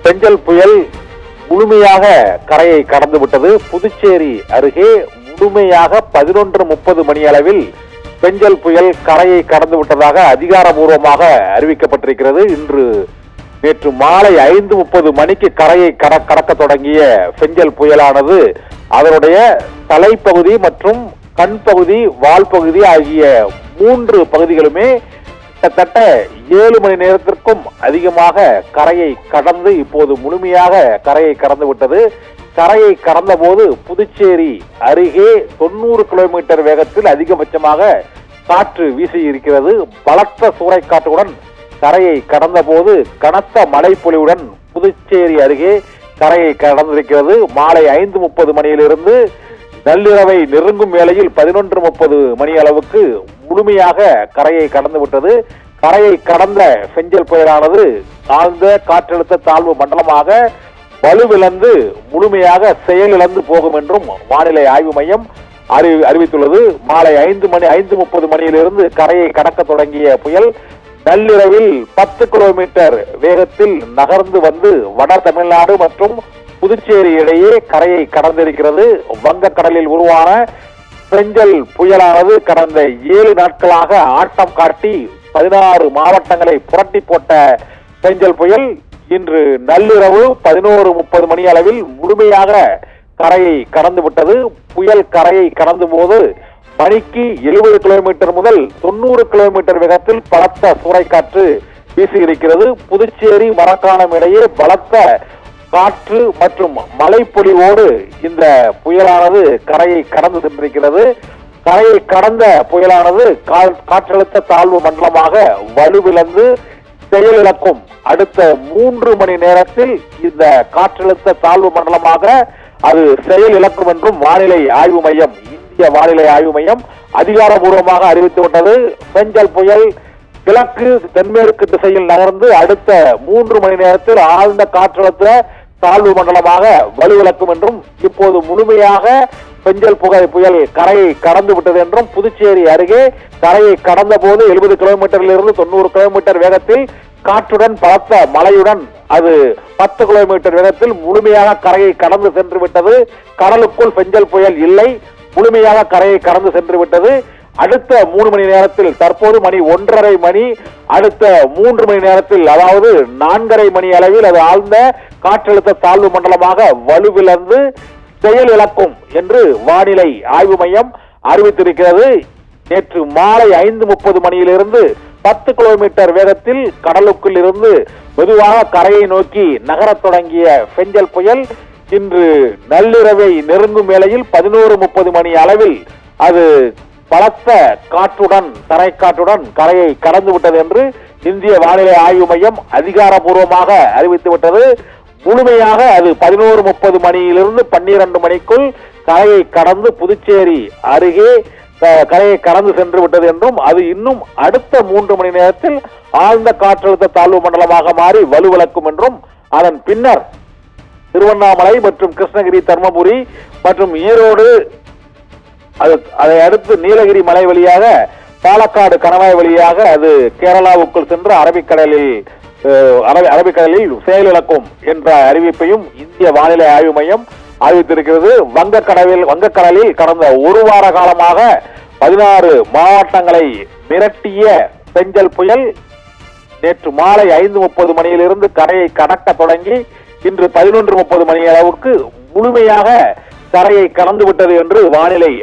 பெஞ்சல் புயல் முழுமையாக கரையை கடந்து விட்டது. புதுச்சேரி அருகே முழுமையாக 11:30 மணி அளவில் பெஞ்சல் புயல் கரையை கடந்து விட்டதாக அதிகாரபூர்வமாக அறிவிக்கப்பட்டிருக்கிறது. நேற்று மாலை 5:30 மணிக்கு கரையை கடக்க தொடங்கிய பெஞ்சல் புயலானது அதனுடைய தலைப்பகுதி மற்றும் கண் பகுதி, வால் பகுதி ஆகிய 3 பகுதிகளுமே கிட்டத்தட்ட 7 மணி நேரத்திற்கும் அதிகமாக கரையை கடந்து இப்போது முழுமையாக கரையை கடந்து விட்டது. கரையை கடந்த போது புதுச்சேரி அருகே 90 கிலோமீட்டர் வேகத்தில் அதிகபட்சமாக காற்று வீசி இருக்கிறது. பலத்த சூறைக்காற்றுடன் கரையை கடந்த போது கனத்த மழை பொழிவுடன் புதுச்சேரி அருகே கரையை கடந்திருக்கிறது. மாலை 5:30 மணியிலிருந்து நள்ளிரவை நெருங்கும் வேளையில் 11:30 மணி அளவுக்கு முழுமையாக கரையை கடந்து விட்டது. கரையை கடந்த பெஞ்சல் புயலானது ஆழ்ந்த காற்றழுத்த தாழ்வு மண்டலமாக வலுவிழந்து முழுமையாக செயலிழந்து போகும் என்றும் வானிலை ஆய்வு மையம் அறிவித்துள்ளது. மாலை 5:30 மணியிலிருந்து கரையை கடக்க தொடங்கிய புயல் நள்ளிரவில் 10 கிலோமீட்டர் வேகத்தில் நகர்ந்து வந்து வட தமிழ்நாடு மற்றும் புதுச்சேரி இடையே கரையை கடந்திருக்கிறது. வங்கக்கடலில் உருவான பெஞ்சல் புயலானது கடந்த 7 நாட்களாக ஆட்டம் காட்டி 16 மாவட்டங்களை புரட்டி போட்ட பெஞ்சல் புயல் இன்று நள்ளிரவு 11:30 மணி அளவில் முழுமையாக கரையை கடந்து விட்டது. புயல் கரையை கடந்த போது மணிக்கு 70 கிலோமீட்டர் முதல் 90 கிலோமீட்டர் வேகத்தில் பலத்த சூறைக்காற்று வீசியிருக்கிறது. புதுச்சேரி மரக்காணம் இடையே பலத்த காற்று மற்றும் மழைப்பொழிவோடு இந்த புயலானது கரையை கடந்து சென்றிருக்கிறது. கரையை கடந்த புயலானது காற்றழுத்த தாழ்வு மண்டலமாக வலுவிழந்து செயலிழக்கும். அடுத்த 3 மணி நேரத்தில் இந்த காற்றழுத்த தாழ்வு மண்டலமாக அது செயலிழக்கும் என்றும் வானிலை ஆய்வு மையம், இந்திய வானிலை ஆய்வு மையம் அதிகாரபூர்வமாக அறிவித்துவிட்டது. பெஞ்சல் புயல் கிழக்கு தென்மேற்கு திசையில் நகர்ந்து அடுத்த 3 மணி நேரத்தில் ஆழ்ந்த காற்றழுத்த தாழ்வு மண்டலமாக வலுவிழக்கும் என்றும் இப்போது முழுமையாக பெஞ்சல் புயல் கரையை கடந்து விட்டது என்றும் புதுச்சேரி அருகே கரையை கடந்த போது 70 கிலோமீட்டரிலிருந்து 90 கிலோமீட்டர் வேகத்தில் காற்றுடன் பலத்த மழையுடன் அது 10 கிலோமீட்டர் வேகத்தில் முழுமையாக கரையை கடந்து சென்று விட்டது. கடலுக்குள் பெஞ்சல் புயல் இல்லை, முழுமையாக கரையை கடந்து சென்று விட்டது. அடுத்த 3 மணி நேரத்தில், தற்போது மணி 1:30 மணி, அடுத்த 3 மணி நேரத்தில் அதாவது 4:30 மணி அளவில் அது ஆழ்ந்த காற்றழுத்த தாழ்வு மண்டலமாக வலுவிழந்து செயலிழக்கும் என்று வானிலை ஆய்வு மையம் அறிவித்திருக்கிறது. நேற்று மாலை 5:30 மணியிலிருந்து 10 கிலோமீட்டர் வேகத்தில் கடலுக்குள் இருந்து மெதுவாக கரையை நோக்கி நகரத் தொடங்கிய பெஞ்சல் புயல் இன்று நள்ளிரவை நெருங்கும் வேளையில் 11:30 மணி அளவில் அது பலத்த காற்றுடன் தரைக்காற்றுடன் கரையை கடந்து விட்டது என்று இந்திய வானிலை ஆய்வு மையம் அதிகாரபூர்வமாக அறிவித்துவிட்டது. முழுமையாக அது 11:30 மணியிலிருந்து 12 மணிக்குள் கரையை கடந்து புதுச்சேரி அருகே கரையை கடந்து சென்று விட்டது என்றும் அது இன்னும் அடுத்த 3 மணி நேரத்தில் ஆழ்ந்த காற்றழுத்த தாழ்வு மண்டலமாக மாறி வலுவிழக்கும் என்றும் அதன் பின்னர் திருவண்ணாமலை மற்றும் கிருஷ்ணகிரி, தர்மபுரி மற்றும் ஈரோடு, அதை அடுத்து நீலகிரி மலை வழியாக பாலக்காடு கணவாய் வழியாக அது கேரளாவுக்குள் சென்று அரபிக்கடலில் செயலிழக்கும் என்ற அறிவிப்பையும் இந்திய வானிலை ஆய்வு மையம் அறிவித்திருக்கிறது. வங்கக்கடலில் கடந்த 1 வார காலமாக 16 மாவட்டங்களை மிரட்டிய பெஞ்சல் புயல் நேற்று மாலை 5:30 மணியிலிருந்து கரையை கடக்க தொடங்கி இன்று 11:30 மணி அளவுக்கு முழுமையாக கரையை கடந்து விட்டது என்று வானிலை